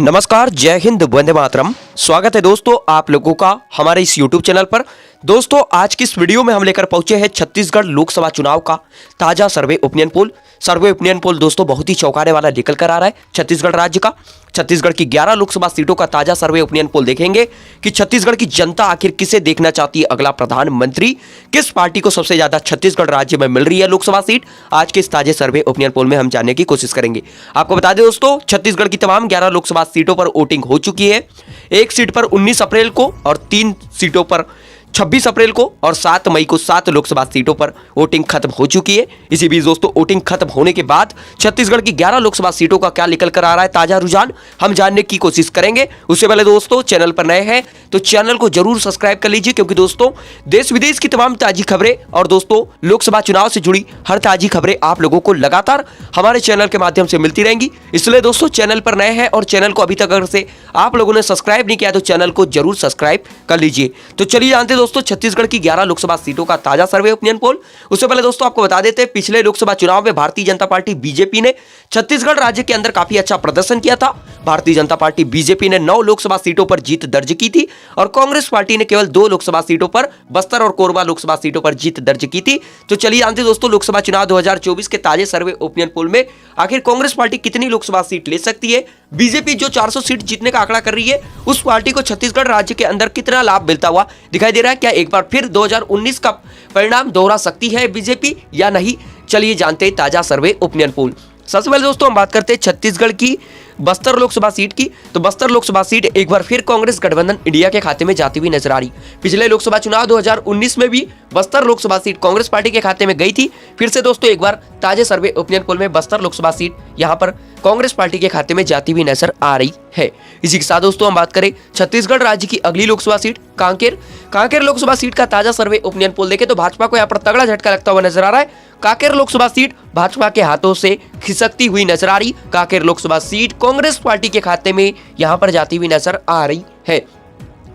नमस्कार, जय हिंद, वंदे मातरम। स्वागत है दोस्तों आप लोगों का हमारे इस YouTube चैनल पर। दोस्तों आज की इस वीडियो में हम लेकर पहुंचे हैं छत्तीसगढ़ लोकसभा चुनाव का ताजा सर्वे ओपिनियन पोल। सर्वे ओपिनियन पोल दोस्तों बहुत ही चौंकाने वाला निकल कर आ रहा है छत्तीसगढ़ राज्य का। छत्तीसगढ़ की 11 लोकसभा सीटों का ताजा सर्वे ओपिनियन पोल देखेंगे कि छत्तीसगढ़ की जनता आखिर किसे देखना चाहती है अगला प्रधानमंत्री, किस पार्टी को सबसे ज्यादा छत्तीसगढ़ राज्य में मिल रही है लोकसभा सीट। आज के इस ताजे सर्वे ओपिनियन पोल में हम जानने की कोशिश करेंगे। आपको बता दें दोस्तों, छत्तीसगढ़ की तमाम 11 लोकसभा सीटों पर वोटिंग हो चुकी है। एक सीट पर 19 अप्रैल को और 3 सीटों पर 26 अप्रैल को और 7 मई को 7 लोकसभा सीटों पर वोटिंग खत्म हो चुकी है। इसी बीच दोस्तों वोटिंग खत्म होने के बाद छत्तीसगढ़ की 11 लोकसभा सीटों का क्या निकल कर आ रहा है ताजा रुझान, हम जानने की कोशिश करेंगे। उससे पहले दोस्तों चैनल पर नए हैं तो चैनल को जरूर सब्सक्राइब कर लीजिए, क्योंकि दोस्तों देश विदेश की तमाम ताजी खबरें और दोस्तों लोकसभा चुनाव से जुड़ी हर ताजी खबरें आप लोगों को लगातार हमारे चैनल के माध्यम से मिलती रहेंगी। इसलिए दोस्तों चैनल पर नए हैं और चैनल को अभी तक अगर से आप लोगों ने सब्सक्राइब नहीं किया तो चैनल को जरूर सब्सक्राइब कर लीजिए। तो चलिए जानते हैं दोस्तों छत्तीसगढ़ की 11 लोकसभा सीटों का ताजा सर्वे ओपिनियन पोल। उससे पहले दोस्तों आपको बता देते हैं पिछले लोकसभा चुनाव में भारतीय जनता पार्टी बीजेपी ने छत्तीसगढ़ राज्य के अंदर काफी अच्छा प्रदर्शन किया था। भारतीय जनता पार्टी बीजेपी ने 9 लोकसभा सीटों पर जीत दर्ज की थी और कांग्रेस पार्टी ने केवल 2 लोकसभा सीटों पर बस्तर और कोरबा लोकसभा सीटों पर जीत दर्ज की थी। तो चलिए जानते हैं दोस्तों लोकसभा चुनाव 2024 के ताजे सर्वे ओपिनियन पोल में आखिर कांग्रेस पार्टी कितनी लोकसभा सीट ले सकती है। बीजेपी जो 400 सीट जीतने का आंकड़ा कर रही है, उस पार्टी को छत्तीसगढ़ राज्य के अंदर कितना लाभ मिलता हुआ दिखाई दे रहा है। क्या एक बार फिर 2019 का परिणाम दोहरा सकती है बीजेपी या नहीं, चलिए जानते हैं ताजा सर्वे ओपिनियन पोल। सबसे पहले दोस्तों हम बात करते हैं छत्तीसगढ़ की बस्तर लोकसभा सीट की। तो बस्तर लोकसभा सीट एक बार फिर कांग्रेस गठबंधन इंडिया के खाते में जाती हुई नजर आ रही। पिछले लोकसभा चुनाव 2019 में भी बस्तर लोकसभा सीट कांग्रेस पार्टी के खाते में गई थी। फिर से दोस्तों एक बार ताजे सर्वे ओपिनियन पोल में बस्तर लोकसभा सीट यहां पर कांग्रेस पार्टी के खाते में जाती हुई नजर आ रही है। इसी के साथ दोस्तों हम बात करें छत्तीसगढ़ राज्य की अगली लोकसभा सीट कांकेर लोकसभा सीट का ताजा सर्वे ओपिनियन पोल देखें तो भाजपा को यहां पर तगड़ा झटका लगता हुआ नजर आ रहा है। कांकेर लोकसभा सीट भाजपा के हाथों से खिसकती हुई नजर आ रही। कांकेर लोकसभा सीट कांग्रेस पार्टी के खाते में यहां पर जाती हुई नजर आ रही है।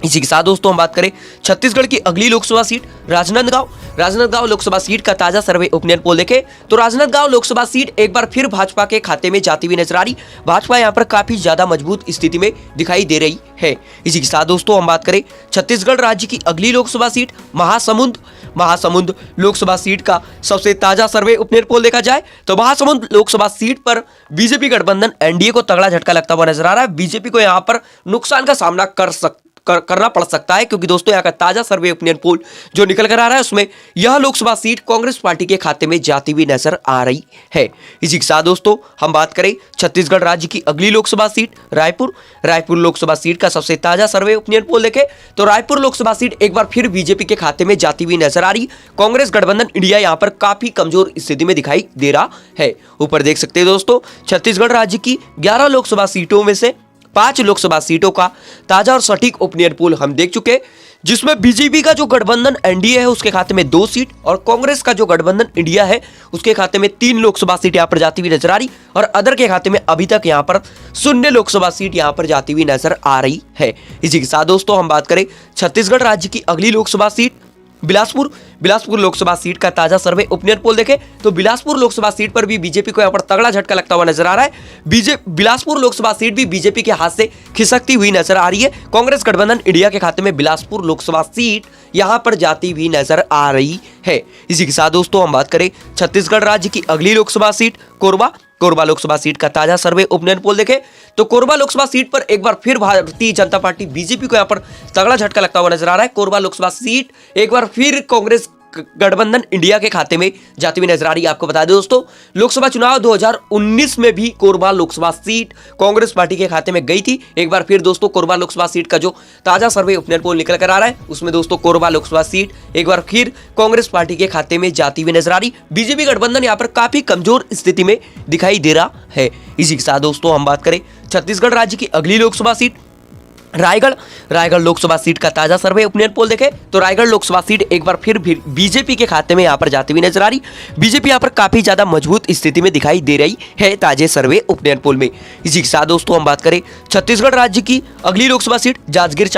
इसी के साथ दोस्तों हम बात करें छत्तीसगढ़ की अगली लोकसभा सीट राजनांदगांव लोकसभा सीट का ताजा सर्वे ओपिनियन पोल देखें तो राजनांदगांव लोकसभा सीट एक बार फिर भाजपा के खाते में जाती हुई नजर आ रही। भाजपा यहां पर काफी ज्यादा मजबूत स्थिति में दिखाई दे रही है। इसी के साथ दोस्तों हम बात करें छत्तीसगढ़ राज्य की अगली लोकसभा सीट महासमुंद लोकसभा सीट का सबसे ताजा सर्वे ओपिनियन पोल देखा जाए तो महासमुंद लोकसभा सीट पर बीजेपी गठबंधन एनडीए को तगड़ा झटका लगता हुआ नजर आ रहा है। बीजेपी को यहां पर नुकसान का सामना करना पड़ सकता है, क्योंकि दोस्तों यहाँ का ताजा सर्वे ओपिनियन पोल जो निकल कर आ रहा है उसमें यह लोकसभा सीट कांग्रेस पार्टी के खाते में जाती हुई नजर आ रही है। इसी के साथ दोस्तों हम बात करें छत्तीसगढ़ राज्य की अगली लोकसभा सीट रायपुर लोकसभा सीट का सबसे ताजा सर्वे ओपिनियन पोल देखें तो रायपुर लोकसभा सीट एक बार फिर बीजेपी के खाते में जाती हुई नजर आ रही। कांग्रेस गठबंधन इंडिया यहाँ पर काफी कमजोर स्थिति में दिखाई दे रहा है। ऊपर देख सकते हैं दोस्तों छत्तीसगढ़ राज्य की 11 लोकसभा सीटों में से 5 लोकसभा सीटों का ताजा और सटीक ओपिनियन पोल हम देख चुके, जिसमें बीजेपी का जो गठबंधन एनडीए है उसके खाते में 2 सीट और कांग्रेस का जो गठबंधन इंडिया है उसके खाते में 3 लोकसभा सीट यहां पर जाती हुई नजर आ रही और अदर के खाते में अभी तक यहां पर 0 लोकसभा सीट यहां पर जाती हुई नजर आ रही है। इसी के साथ दोस्तों हम बात करें छत्तीसगढ़ राज्य की अगली लोकसभा सीट बिलासपुर लोकसभा सीट का ताजा सर्वे ओपिनियन पोल देखें तो बिलासपुर लोकसभा सीट पर भी बीजेपी को यहां पर तगड़ा झटका लगता हुआ नजर आ रहा है। बिलासपुर लोकसभा सीट भी बीजेपी के हाथ से खिसकती हुई नजर आ रही है। कांग्रेस गठबंधन इंडिया के खाते में बिलासपुर लोकसभा सीट यहां पर जाती हुई नजर आ रही है। इसी के साथ दोस्तों हम बात करें छत्तीसगढ़ राज्य की अगली लोकसभा सीट कोरबा लोकसभा सीट का ताजा सर्वे ओपिनियन पोल देखें तो कोरबा लोकसभा सीट पर एक बार फिर भारतीय जनता पार्टी बीजेपी को यहां पर तगड़ा झटका लगता हुआ नजर आ रहा है। कोरबा लोकसभा सीट एक बार फिर कांग्रेस गठबंधन इंडिया के खाते में जाती हुई नजर आ रही है। आपको बता दें दोस्तों लोकसभा चुनाव 2019 में भी कोरबा लोकसभा सीट कांग्रेस पार्टी के खाते में गई थी। एक बार फिर दोस्तों कोरबा लोकसभा सीट का जो ताजा सर्वे ओपिनियन पोल निकल कर आ रहा है उसमें दोस्तों कोरबा लोकसभा सीट एक बार फिर कांग्रेस पार्टी के खाते में जाती हुई नजर आ रही। बीजेपी गठबंधन यहाँ पर काफी कमजोर स्थिति में दिखाई दे रहा है। इसी के साथ दोस्तों हम बात करें छत्तीसगढ़ राज्य की अगली लोकसभा सीट रायगढ़ लोकसभा सीट का ताजा सर्वे ओपिनियन पोल देखें तो रायगढ़ लोकसभा सीट एक बार फिर बीजेपी के खाते में यहां पर जाती हुई नजर आ रही। बीजेपी यहां पर काफी ज्यादा मजबूत स्थिति में दिखाई दे रही है ताजे सर्वे ओपिनियन पोल में। इसी के साथ दोस्तों हम बात करें छत्तीसगढ़ राज्य की अगली लोकसभा सीट जांजगीर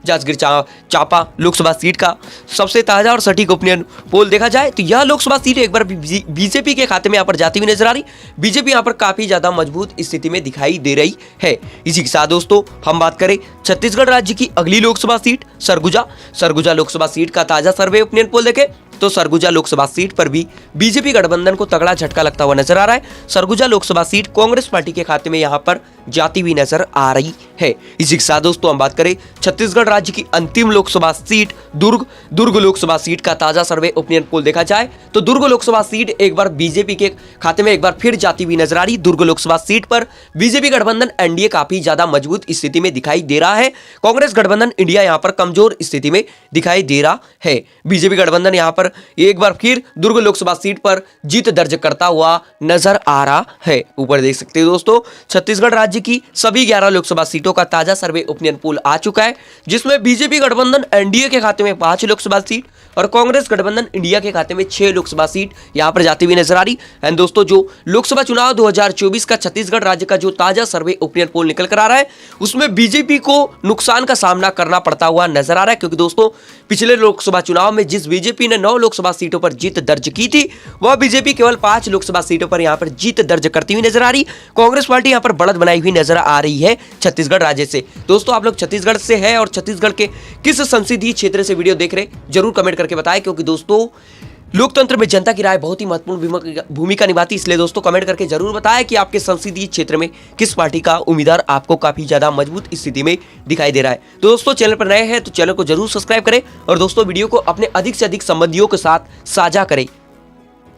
जांजगीर चांपा लोकसभा सीट का सबसे ताजा और सटीक ओपिनियन पोल देखा जाए तो यह लोकसभा सीट एक बार बीजेपी के खाते में यहाँ पर जाती हुई नजर आ रही। बीजेपी यहाँ पर काफी ज्यादा मजबूत स्थिति में दिखाई दे रही है। इसी के साथ दोस्तों हम बात करें छत्तीसगढ़ राज्य की अगली लोकसभा सीट सरगुजा लोकसभा सीट का ताजा सर्वे ओपिनियन पोल देखें तो सरगुजा लोकसभा सीट पर भी बीजेपी गठबंधन को तगड़ा झटका लगता हुआ नजर आ रहा है। सरगुजा लोकसभा सीट कांग्रेस पार्टी के खाते में यहां पर जाती हुई नजर आ रही है। इसी के साथ दोस्तों हम बात करें छत्तीसगढ़ राज्य की अंतिम लोकसभा सीट दुर्ग लोकसभा सीट का ताजा सर्वे ओपिनियन पोल देखा जाए तो दुर्ग लोकसभा सीट एक बार बीजेपी के खाते में एक बार फिर जाती हुई नजर आ रही। दुर्ग लोकसभा सीट पर बीजेपी गठबंधन एनडीए काफी ज्यादा मजबूत स्थिति में दिखाई दे रहा है। कांग्रेस गठबंधन इंडिया यहां पर कमजोर स्थिति में दिखाई दे रहा है। बीजेपी गठबंधन यहां पर एक बार फिर दुर्ग लोकसभा सीट पर जीत दर्ज करता हुआ नजर आ रहा है। ऊपर देख सकते हैं दोस्तों छत्तीसगढ़ राज्य की सभी 11 लोकसभा सीटों का ताजा सर्वे ओपिनियन पोल आ चुका है, जिसमें बीजेपी गठबंधन एनडीए के खाते में 5 लोकसभा सीट और कांग्रेस गठबंधन इंडिया के खाते में 6 लोकसभा सीट यहां पर जाती हुई नजर आ रही। एंड दोस्तों जो लोकसभा चुनाव 2024 का छत्तीसगढ़ राज्य का जो ताजा सर्वे ओपिनियन पोल निकल कर आ रहा है उसमें बीजेपी को नुकसान का सामना करना पड़ता हुआ नजर आ रहा है, क्योंकि दोस्तों पिछले लोकसभा चुनाव में जिस बीजेपी ने 9 लोकसभा सीटों पर जीत दर्ज की थी वह बीजेपी केवल 5 लोकसभा सीटों पर यहां पर जीत दर्ज करती हुई नजर आ रही। कांग्रेस पार्टी यहां पर बढ़त बनाई हुई नजर आ रही है छत्तीसगढ़ राज्य से। दोस्तों आप लोग छत्तीसगढ़ से है और छत्तीसगढ़ के किस संसदीय क्षेत्र से वीडियो देख रहे जरूर कमेंट करके बताएं, क्योंकि दोस्तों लोकतंत्र में जनता की राय बहुत ही महत्वपूर्ण भूमिका निभाती है। इसलिए दोस्तों कमेंट करके जरूर बताएं कि आपके संसदीय क्षेत्र में किस पार्टी का उम्मीदवार आपको काफी ज्यादा मजबूत स्थिति में दिखाई दे रहा है। तो दोस्तों चैनल पर नए हैं तो चैनल को जरूर सब्सक्राइब करें और दोस्तों वीडियो को अपने अधिक से अधिक संबंधियों के साथ साझा करें।